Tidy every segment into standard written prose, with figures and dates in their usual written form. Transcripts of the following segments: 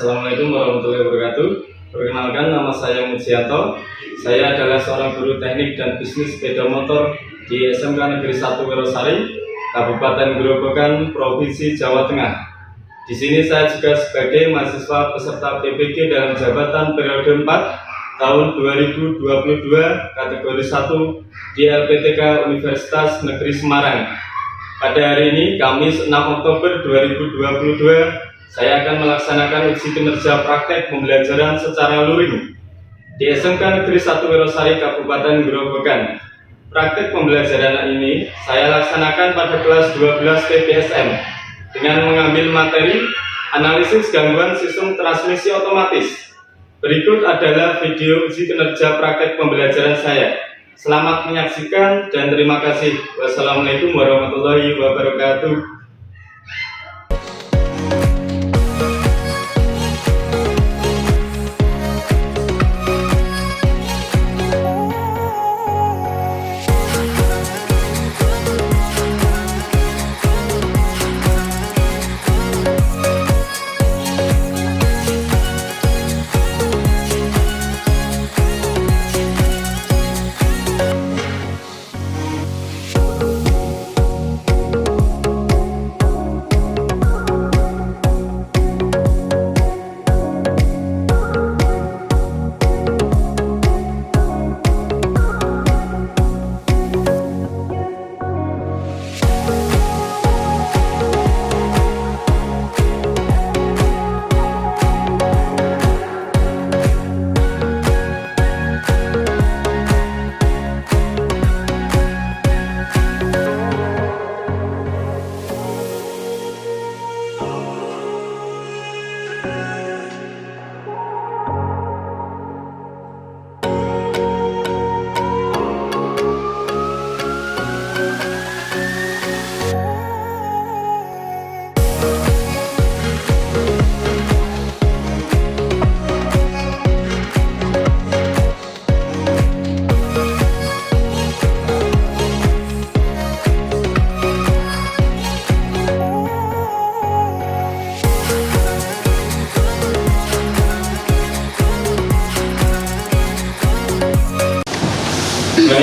Assalamualaikum warahmatullahi wabarakatuh. Perkenalkan, nama saya Mujianto. Saya adalah seorang guru teknik dan bisnis sepeda motor di SMK Negeri 1 Wirosari, Kabupaten Grobogan, Provinsi Jawa Tengah. Di sini saya juga sebagai mahasiswa peserta PPG dalam jabatan periode 4 tahun 2022 kategori 1 di LPTK Universitas Negeri Semarang. Pada hari ini, Kamis 6 Oktober 2022, saya akan melaksanakan uji kinerja praktek pembelajaran secara luring di SMK Negeri 1 Wirosari, Kabupaten Grobogan. Praktek pembelajaran ini saya laksanakan pada kelas 12 TPSM dengan mengambil materi analisis gangguan sistem transmisi otomatis. Berikut adalah video uji kinerja praktek pembelajaran saya. Selamat menyaksikan dan terima kasih. Wassalamualaikum warahmatullahi wabarakatuh.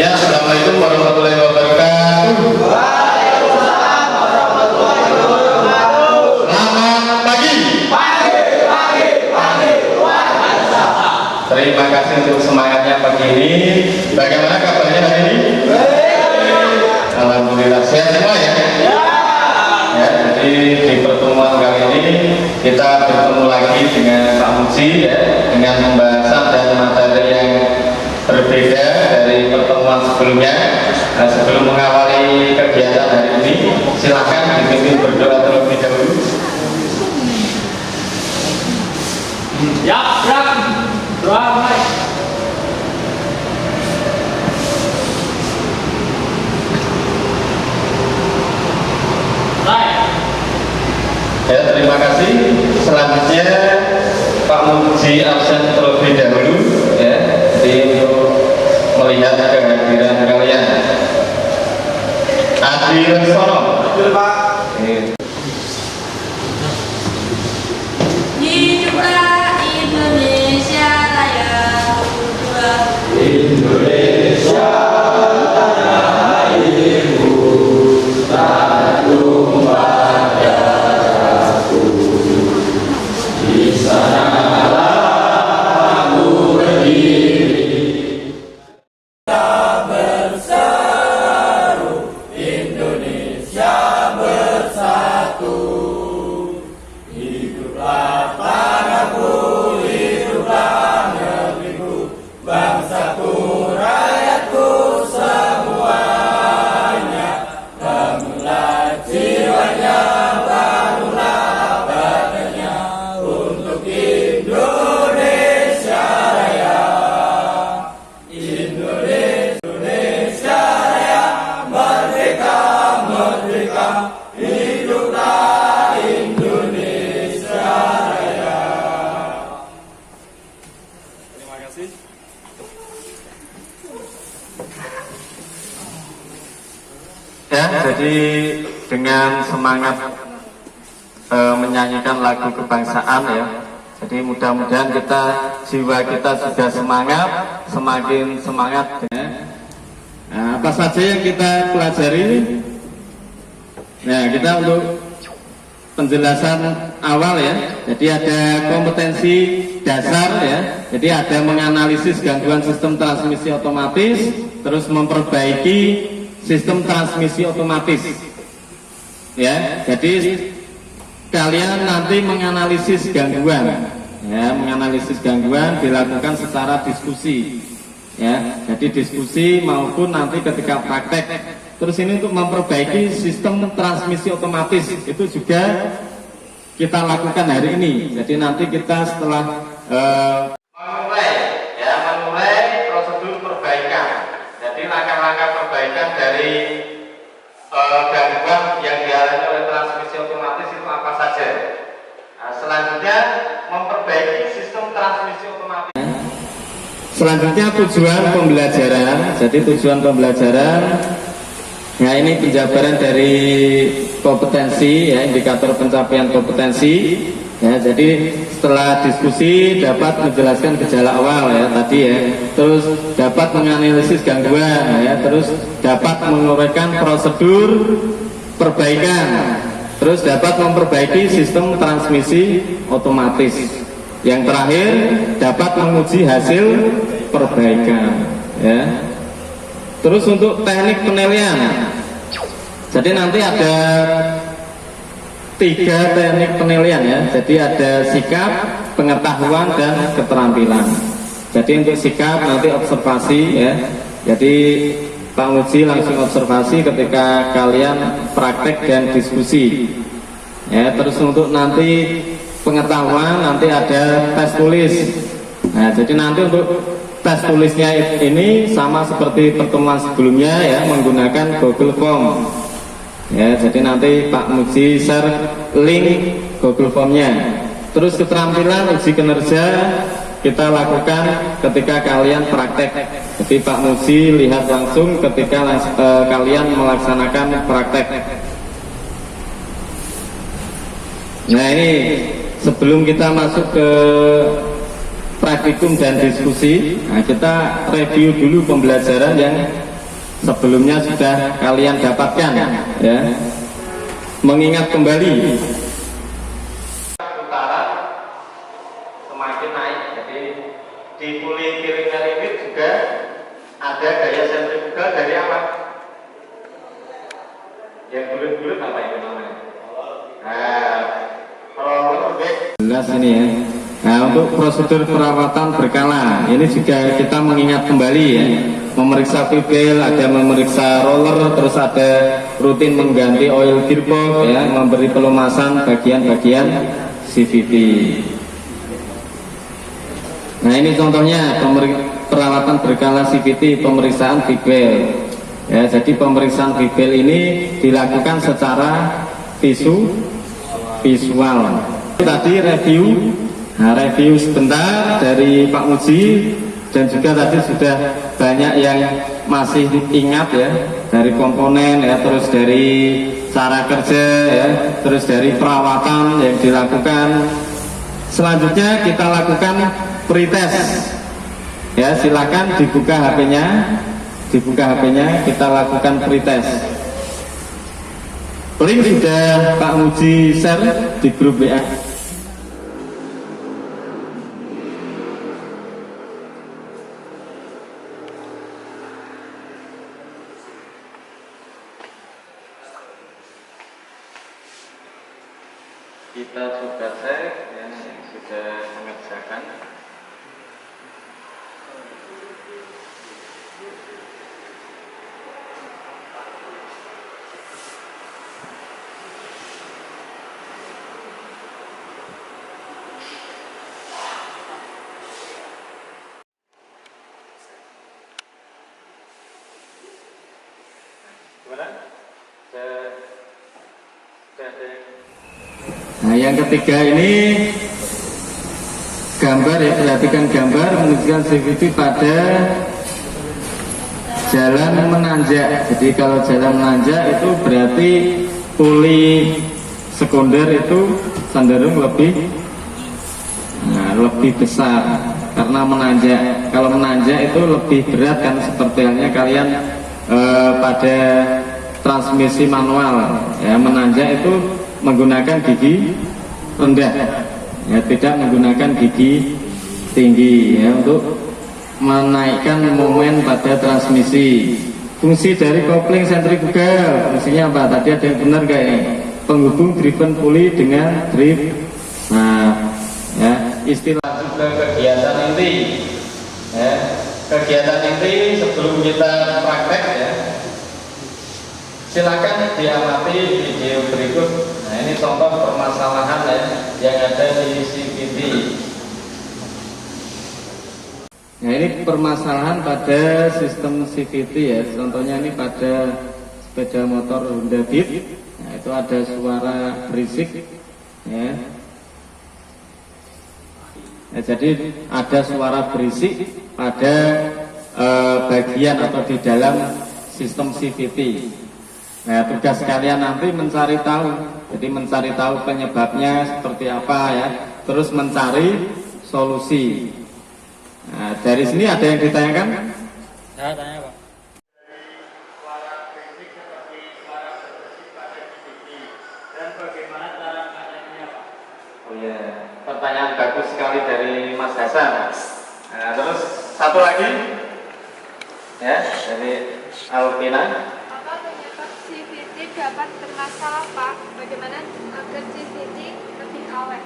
Assalamualaikum warahmatullahi wabarakatuh. Waalaikumsalam warahmatullahi wabarakatuh. Selamat pagi. Pagi. Luar biasa. Terima kasih untuk semangatnya pagi ini. Bagaimana kabarnya hari ini? Alhamdulillah sehat semua ya. Ya, jadi di pertemuan kali ini kita bertemu lagi dengan Pak Muji ya, dengan pembahasan dan materi yang berbeda dari pertemuan sebelumnya. Nah, sebelum mengawali kegiatan hari ini, silakan dipimpin berdoa terlebih dahulu. Ya, gerak. Doa mulai. Ya, terima kasih. Selanjutnya Pak Muji absen terlebih dahulu ya, jadi untuk melihat kehadiran kalian. Adi Reksono. Betul, Pak. Hiduplah Indonesia Raya. Indonesia tanah airku, Tanjung Padaku. Di sanalah aku berdiri. Berseru Indonesia bersatu. Hiduplah tanahku, hiduplah negeriku, bangsaku, rakyatku semuanya. Bangunlah jiwanya, bangunlah badannya untuk Indonesia Raya. Indonesia Raya, merdeka, merdeka, hiduplah Indonesia Raya. Terima kasih. Ya, jadi dengan semangat menyanyikan lagu kebangsaan ya, Jadi mudah-mudahan jiwa kita sudah semangat, semakin semangat. Nah, apa saja yang kita pelajari? Nah, kita untuk penjelasan awal ya. Jadi ada kompetensi dasar ya. Jadi ada menganalisis gangguan sistem transmisi otomatis, terus memperbaiki sistem transmisi otomatis. Ya, jadi kalian nanti menganalisis gangguan, ya, menganalisis gangguan dilakukan secara diskusi, ya, jadi diskusi maupun nanti ketika praktek. Terus ini untuk memperbaiki sistem transmisi otomatis itu juga kita lakukan hari ini. Jadi nanti kita setelah memulai prosedur perbaikan. Jadi langkah-langkah perbaikan dari gangguan yang dialami oleh transmisi otomatis itu apa saja. Nah, selanjutnya memperbaiki sistem transmisi otomatis. Selanjutnya tujuan pembelajaran. Jadi tujuan pembelajaran, nah ini penjabaran dari kompetensi ya, indikator pencapaian kompetensi. Ya, jadi setelah diskusi dapat menjelaskan gejala awal ya tadi ya, terus dapat menganalisis gangguan ya, terus dapat menguraikan prosedur perbaikan, terus dapat memperbaiki sistem transmisi otomatis. Yang terakhir dapat menguji hasil perbaikan ya. Terus untuk teknik penilaian, jadi nanti ada 3 teknik penilaian ya. Jadi ada sikap, pengetahuan, dan keterampilan. Jadi untuk sikap nanti observasi ya. Jadi Pak Muji langsung observasi ketika kalian praktek dan diskusi. Ya, terus untuk nanti pengetahuan nanti ada tes tulis. Nah, jadi nanti untuk tes tulisnya ini sama seperti pertemuan sebelumnya ya, menggunakan Google Form. Ya, jadi nanti Pak Muji share link Google Form-nya. Terus keterampilan uji kinerja kita lakukan ketika kalian praktek. Jadi Pak Muji lihat langsung ketika kalian melaksanakan praktek. Nah, ini sebelum kita masuk ke praktikum dan diskusi, nah kita review dulu pembelajaran yang sebelumnya sudah kalian dapatkan ya. Mengingat kembali putaran semakin naik. Jadi di puli kiringnya limit juga ada gaya sentrifugal dari apa? Yang bulat-bulat apa itu namanya? Jelas ini ya. Nah, untuk prosedur perawatan berkala ini juga kita mengingat kembali ya, memeriksa pipil, ada memeriksa roller, terus ada rutin mengganti oil gearbox ya, memberi pelumasan bagian-bagian CVT. Nah, ini contohnya perawatan berkala CVT, pemeriksaan pipil ya. Jadi pemeriksaan pipil ini dilakukan secara visual. Tadi review. Nah, review sebentar dari Pak Muji, dan juga tadi sudah banyak yang masih ingat ya, dari komponen ya, terus dari cara kerja ya, terus dari perawatan yang dilakukan. Selanjutnya kita lakukan pretest ya, silakan dibuka HP-nya, kita lakukan pretest. Link sudah Pak Muji share di grup WA. Kita coba cek yang sudah mengerjakan. Gimana? Nah, yang ketiga ini gambar ya, perhatikan gambar menunjukkan CVT pada jalan menanjak. Jadi kalau jalan menanjak itu berarti puli sekunder itu cenderung lebih lebih besar karena menanjak. Kalau menanjak itu lebih berat kan, seperti halnya kalian pada transmisi manual ya, menanjak itu menggunakan gigi rendah ya, tidak menggunakan gigi tinggi ya, untuk menaikkan momen pada transmisi. Fungsi dari kopling sentrifugal, fungsinya apa? Tadi ada yang benar gak ini? Penghubung driven pulley dengan drive. Nah, ya, istilah juga kegiatan inti. Ya, kegiatan inti sebelum kita praktek ya. Silakan diamati video berikut. Nah, ini contoh permasalahan ya yang ada di CVT. Nah, ini permasalahan pada sistem CVT ya. Contohnya ini pada sepeda motor Honda Beat. Nah, itu ada suara berisik ya. Nah, jadi ada suara berisik pada bagian atau di dalam sistem CVT. Nah, tugas kalian nanti mencari tahu. Jadi mencari tahu penyebabnya seperti apa ya. Terus mencari solusi. Nah, dari sini ada yang ditanyakan? Saya tanya Pak. Suara berisik seperti suara berisik pada CVT dan bagaimana cara mengatasinya, Pak? Oh iya, pertanyaan bagus sekali dari Mas Hasan. Nah, terus satu lagi ya dari Alvina. Apa penyebab CVT dapat bermasalah, Pak? Bagaimana agar CVT lebih awet?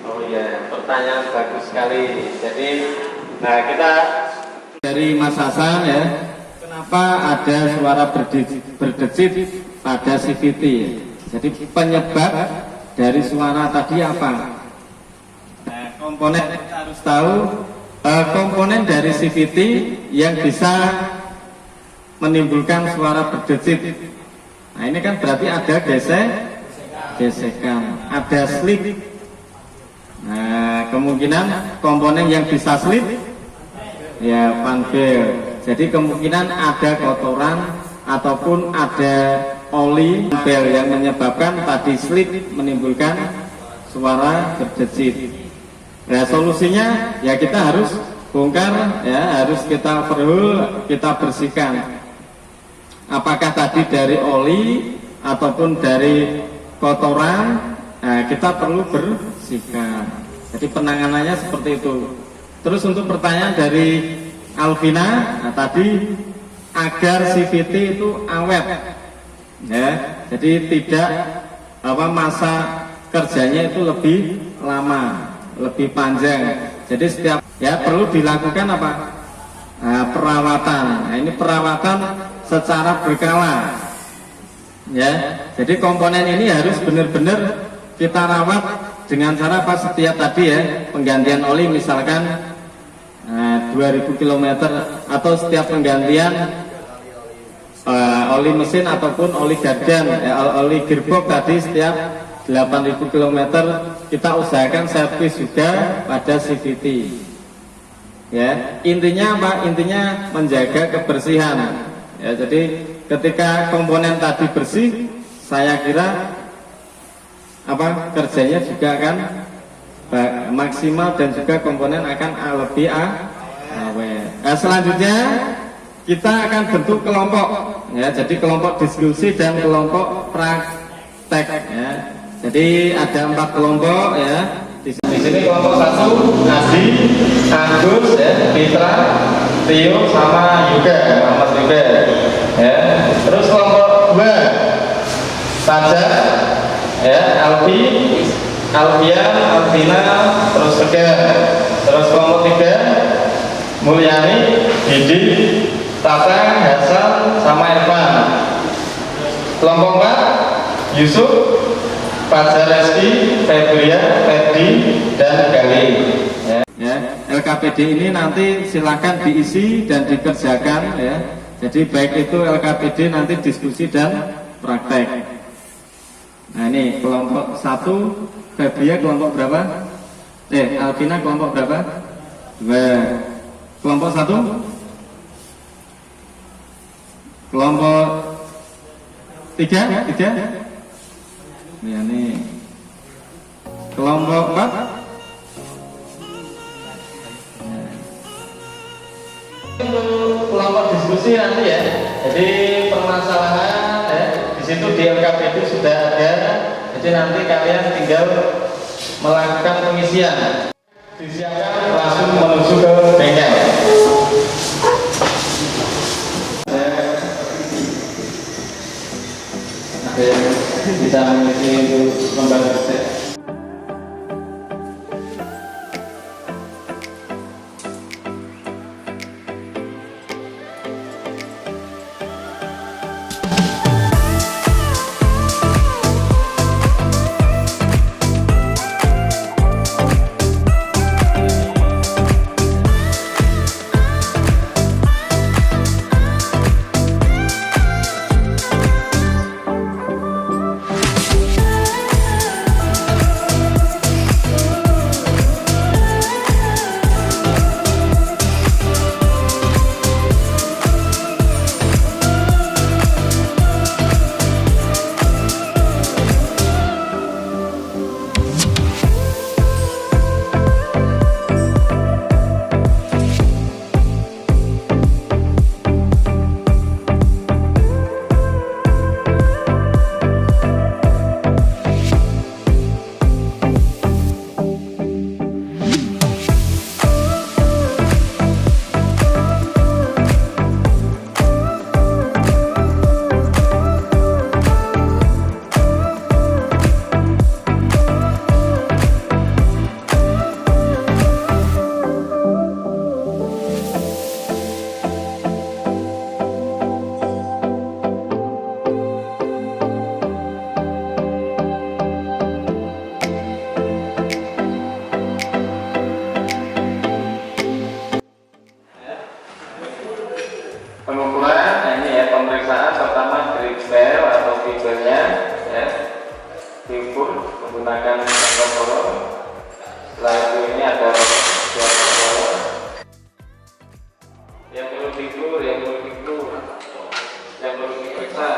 Oh iya, pertanyaan bagus sekali. Jadi, nah kita dari Mas Hasan ya, kenapa ada suara berdecit pada CVT? Jadi penyebab dari suara tadi apa? Nah, komponen kita harus tahu komponen dari CVT yang bisa menimbulkan suara berdecit. Nah, ini kan berarti ada gesekan, ada slip. Nah, kemungkinan komponen yang bisa slip ya panbel. Jadi kemungkinan ada kotoran ataupun ada oli bel yang menyebabkan tadi slip menimbulkan suara berdecit. Nah, solusinya ya kita harus bongkar ya, harus kita overhaul, kita bersihkan. Apakah tadi dari oli ataupun dari kotoran, nah, kita perlu bersihkan. Jadi penanganannya seperti itu. Terus untuk pertanyaan dari Alvina, nah, tadi agar CVT itu awet, ya, jadi tidak masa kerjanya itu lebih lama, lebih panjang. Jadi setiap ya perlu dilakukan apa? Nah, perawatan. Nah, ini perawatan secara berkala. Ya, jadi komponen ini harus benar-benar kita rawat dengan cara apa? Setiap tadi ya, penggantian oli misalkan 2000 km atau setiap penggantian oli mesin ataupun oli gardan, oli gearbox tadi setiap 8000 km kita usahakan servis juga pada CVT. Ya, intinya apa? Intinya menjaga kebersihan. Ya, jadi ketika komponen tadi bersih, saya kira kerjanya juga akan maksimal dan juga komponen akan lebih awet. Selanjutnya kita akan bentuk kelompok ya, jadi kelompok diskusi dan kelompok praktek ya. Jadi ada 4 kelompok ya. Di sini kelompok 1 Adi, Agus ya, Fitra, Tio sama Yuga, Muhammad Yuga ya. Terus kelompok 2 Saja ya, Alfi, Alfian, Alvina, terus Tegar. Terus kelompok 3 Mulyani, Didi, Tatang, Hasan, sama Irfan. Kelompok 4 Yusuf, Fajar Reski, Febria, Febri, dan Gali. Ya, LKPD ini nanti silakan diisi dan dikerjakan ya. Jadi baik itu LKPD nanti diskusi dan praktek. Nah ini kelompok 1 Febria kelompok berapa? Alvina kelompok berapa? 2. Kelompok 1 kelompok 3 ya nih. Kelompok 4 Untuk kelompok diskusi nanti ya. Jadi permasalahan ya, di situ di LKPD sudah ada. Jadi nanti kalian tinggal melakukan pengisian. Disiapkan langsung menuju ke bengkel. Ada yang bisa mengisi untuk lembaga kerja. Pengukuran, nah ini ya pemeriksaan pertama gripel atau fibelnya ya, diukur menggunakan sensor. Setelah itu ini ada robot yang perlu diukur, yang perlu diperiksa.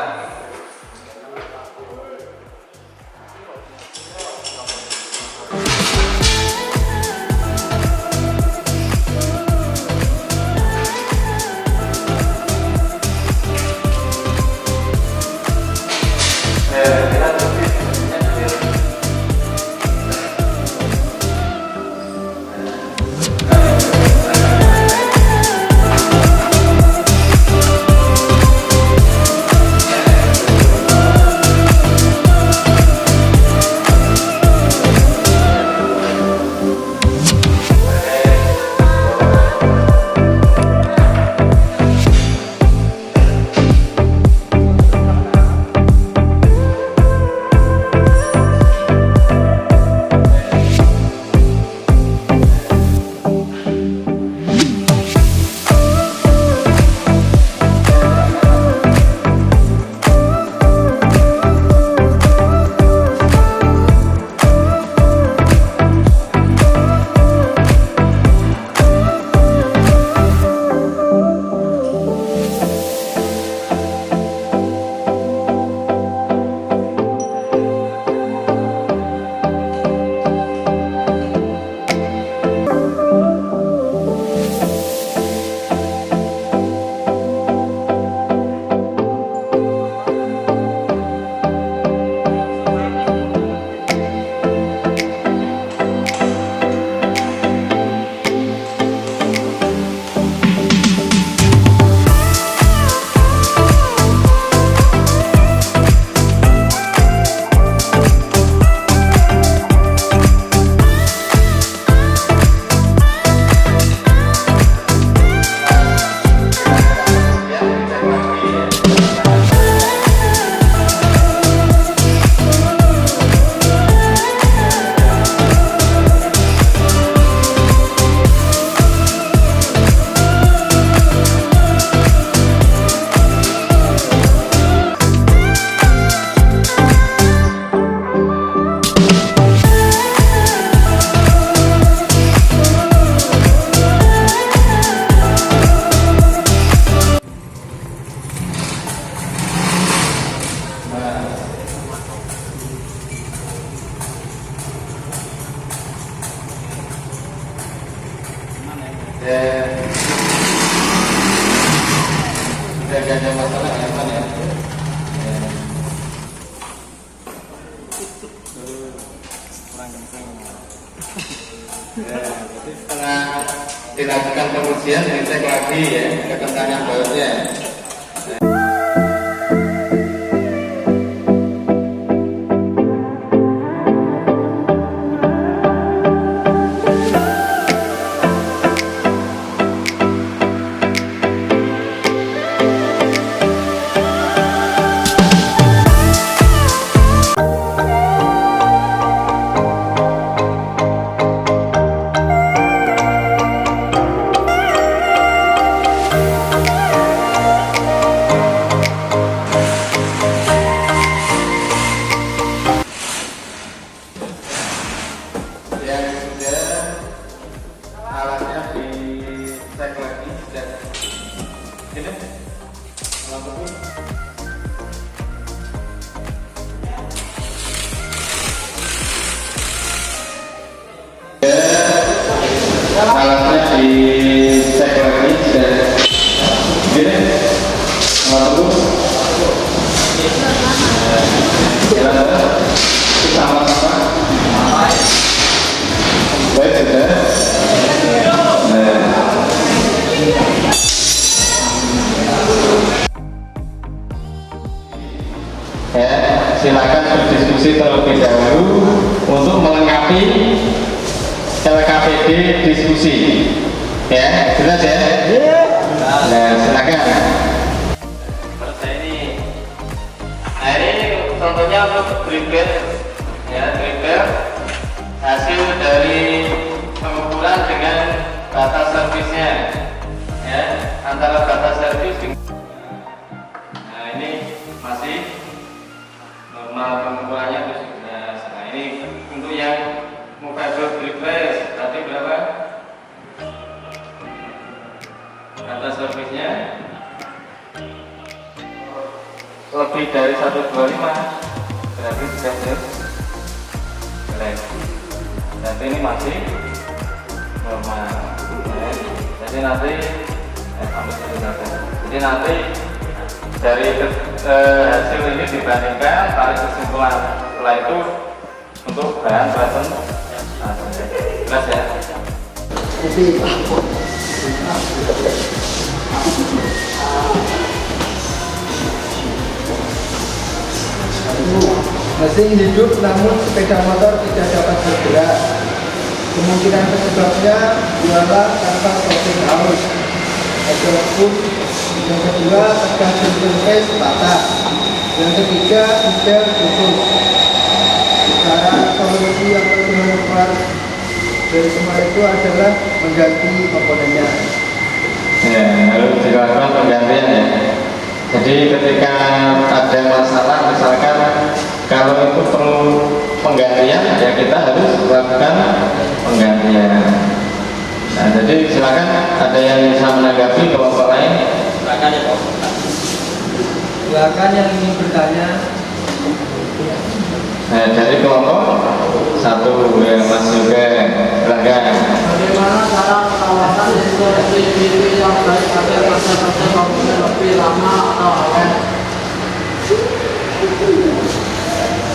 gak ada masalah aman ya. Kurang kenceng. Ya, jadi setelah dilakukan pengujian dicek lagi ya kekencangan bautnya. Yang sudah alatnya dicek lagi dan ini alat itu alatnya dicek lagi dan ini alat itu sama-sama baik sudah. Ya, silakan berdiskusi terlebih dahulu untuk melengkapi LKPD diskusi. Ya, jelas ya? Nah, silakan. Seperti ini. Nah, ini contohnya untuk dribble, ya dribble hasil dari pengukuran dengan batas servisnya, ya antara batas servis dengan, nah ini masih normal pengukurannya terus. Nah ini untuk yang movable dribble berarti berapa batas servisnya? Lebih dari 125 berarti sudah jelek. Jadi ini masih normal ya. Jadi nanti jadi nanti dari hasil ini dibandingkan tarik kesimpulan, setelah itu untuk bahan presentasi. Jelas ya? Mesin hidup namun sepeda motor tidak dapat bergerak. Kemungkinan penyebabnya ialah tanpa coping arus ataupun yang kedua tegang interface patah, yang ketiga tidak putus. Cara solusi yang terkeluar dari semua itu adalah mengganti komponennya. Ya, harus dilakukan penggantian ya. Jadi ketika ada masalah, misalkan kalau itu perlu penggantian, ya kita harus lakukan penggantian. Nah, jadi silakan ada yang bisa menanggapi kelompok lain. Silakan ya Pak. Silakan yang ingin bertanya. Nah, dari kelompok satu ya Mas juga silakan. Bagaimana cara perawatan CCTV yang baik agar masa-masa komponen lebih lama atau awet?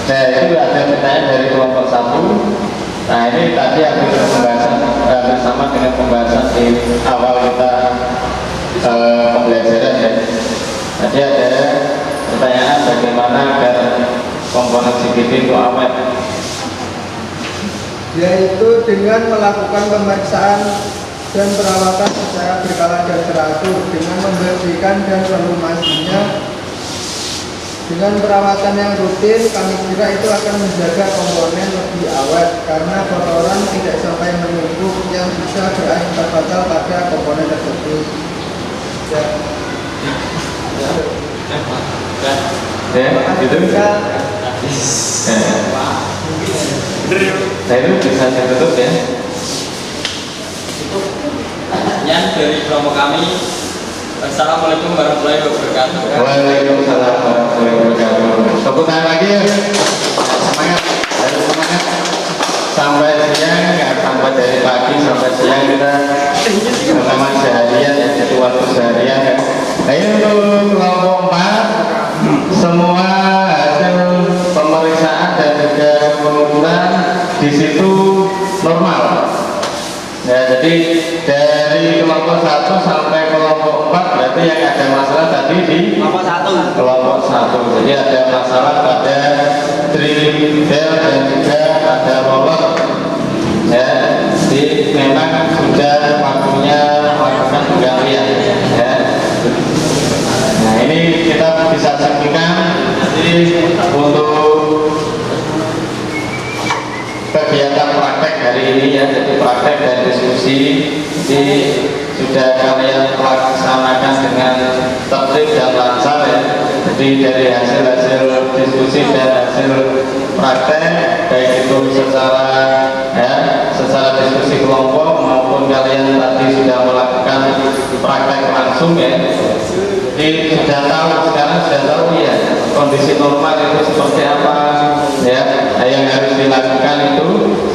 Nah, itu ada pertanyaan dari kelompok satu. Nah, ini tadi aku pembahasan bersama dengan pembahasan di awal kita pembelajaran ya. Tadi ada pertanyaan bagaimana agar komponen CCTV itu awet. Yaitu dengan melakukan pemeriksaan dan perawatan secara berkala dan teratur, dengan membersihkan dan melumasinya. Dengan perawatan yang rutin, kami kira itu akan menjaga komponen lebih awet karena kotoran tidak sampai menumpuk yang bisa berakibat fatal pada komponen tersebut. Ya. Gitu. Nah, itu bisa ditutup ya. Yang dari kelompok kami. Assalamualaikum warahmatullahi wabarakatuh. Waalaikumsalam warahmatullahi wabarakatuh. Tepuk tangan lagi ya. Semangat, harus semangat. Sampai siang, nggak sampai dari pagi sampai siang kita bersama seharian ya, jadi waktu seharian ya. Ayo Jadi dari kelompok 1 sampai kelompok 4 berarti yang ada masalah tadi di kelompok 1. Jadi ada masalah pada drill bell dan juga pada roller. Ya, jadi memang sudah waktunya melakukan penggantian. Ya. Nah ini kita bisa saksikan jadi untuk kegiatan praktek hari ini ya, jadi praktek dan diskusi jadi sudah kalian laksanakan dengan tertib dan lancar ya. Jadi dari hasil diskusi dan hasil praktek baik itu secara diskusi kelompok maupun kalian tadi sudah melakukan praktek langsung ya. Jadi sekarang sudah tahu ya kondisi normal itu seperti apa ya, yang harus dilakukan itu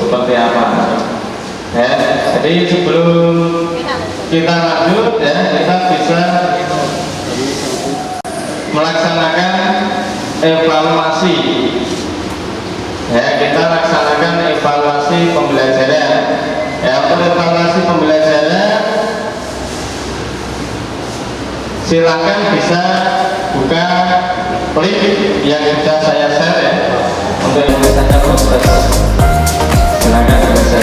seperti apa ya. Jadi sebelum kita lanjut ya, kita bisa melaksanakan evaluasi ya, kita laksanakan evaluasi pembelajaran ya. Untuk evaluasi pembelajaran silakan bisa buka link yang sudah saya share ya, untuk yang misalnya proses silakan belajar.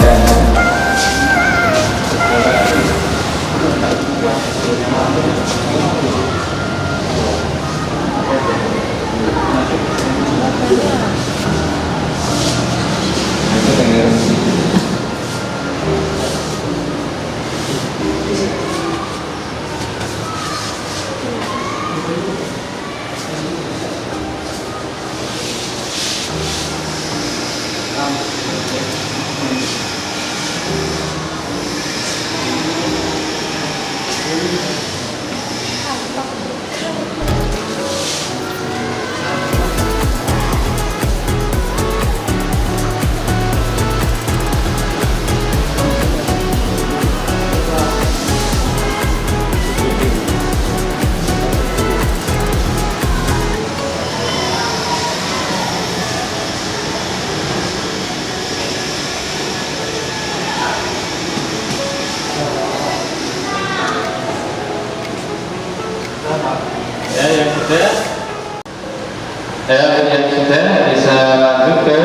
Yang sudah bisa lanjut ke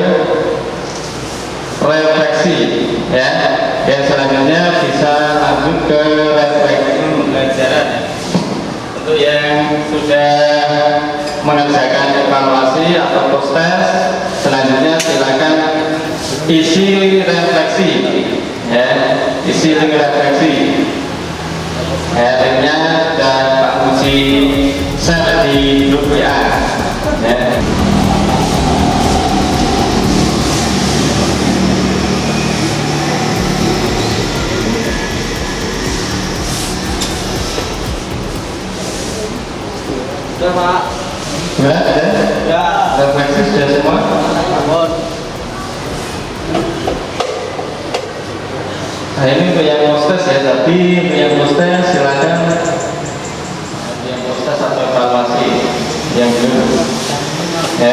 refleksi ya. Yang selanjutnya bisa lanjut ke refleksi pembelajaran. Untuk yang sudah mengerjakan evaluasi atau post test, selanjutnya silakan isi refleksi ya, isi link refleksi ya, linknya dan Pak Muji share di grup WA ya. Sudah Pak. Sudah ada? Ya. Refleksi sudah semua? Nah ini untuk yang postes ya, tapi untuk yang postes silakan yang postes atau evaluasi yang dulu ya.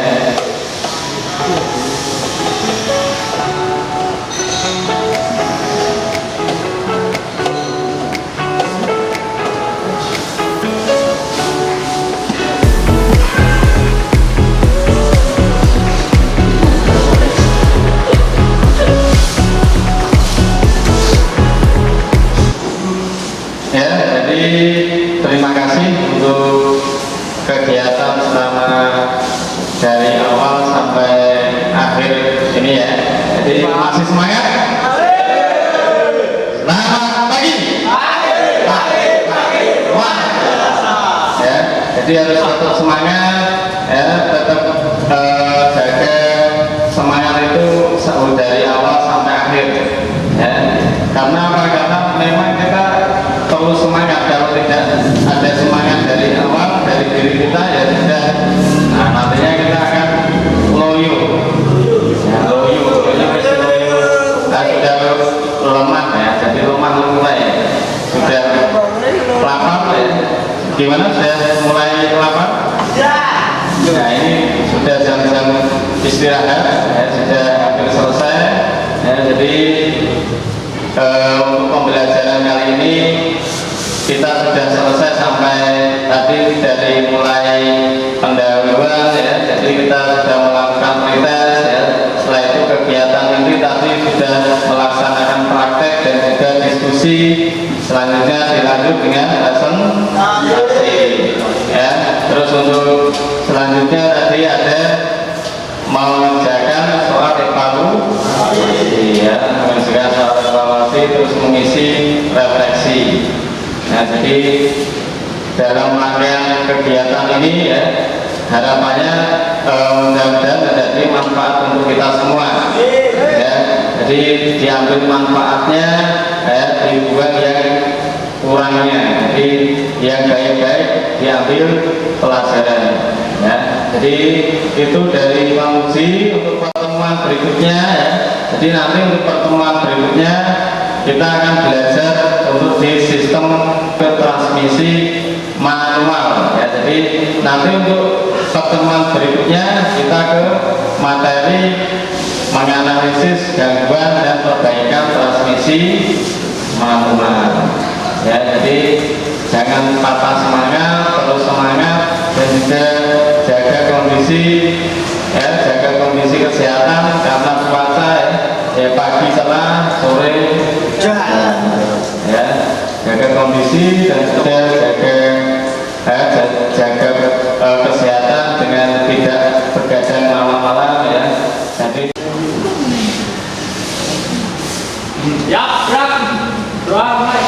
Terima kasih untuk kegiatan selama dari awal sampai akhir ini ya. Jadi masih semangat? Selamat pagi. Ya, jadi harus tetap semangat ya, tetap jaga semangat itu dari awal sampai akhir ya. Karena apa? Karena memang kita perlu semangat. Kalau tidak ada semangat dari awal dari diri kita ya sudah, nah nantinya kita akan loyo ya, loyo sudah lemah ya, jadi lemah mulai sudah lapar ya. Gimana, sudah mulai lapar? Nah ini sudah jam-jam istirahat ya, sudah hampir selesai ya, jadi untuk pembelajaran kali ini kita sudah selesai sampai tadi dari mulai pendahuluan ya, jadi kita sudah melakukan pretest ya. Setelah itu kegiatan ini tadi sudah melaksanakan praktek dan juga diskusi. Selanjutnya dilanjut dengan presentasi ya. Terus untuk selanjutnya tadi ada mengerjakan soal evaluasi ya, mengerjakan soal evaluasi terus mengisi refleksi. Nah, jadi dalam rangkaian kegiatan ini ya, harapannya mudah-mudahan menjadi manfaat untuk kita semua ya. Jadi diambil manfaatnya ya, dibuang yang kurangnya, jadi yang baik-baik diambil pelajaran ya. Jadi itu dari Pak Muji. Untuk pertemuan berikutnya ya, jadi nanti untuk pertemuan berikutnya kita akan belajar untuk di sistem transmisi manual ya. Jadi nanti untuk pertemuan berikutnya kita ke materi menganalisis gangguan dan perbaikan transmisi manual ya. Jadi jangan patah semangat, terus semangat dan juga jaga kondisi ya, jaga kondisi kesehatan karena cuaca ya, pagi cerah, sore ya, jaga kondisi dan juga jaga kesehatan dengan tidak begadang malam-malam ya. Jadi Ya, gerak. Doa mulai.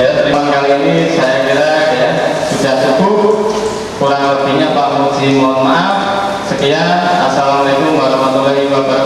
ya, terima kali ini saya kira ya sudah cukup. Kurang lebihnya Pak Muji mohon maaf. Sekian, assalamualaikum warahmatullahi wabarakatuh.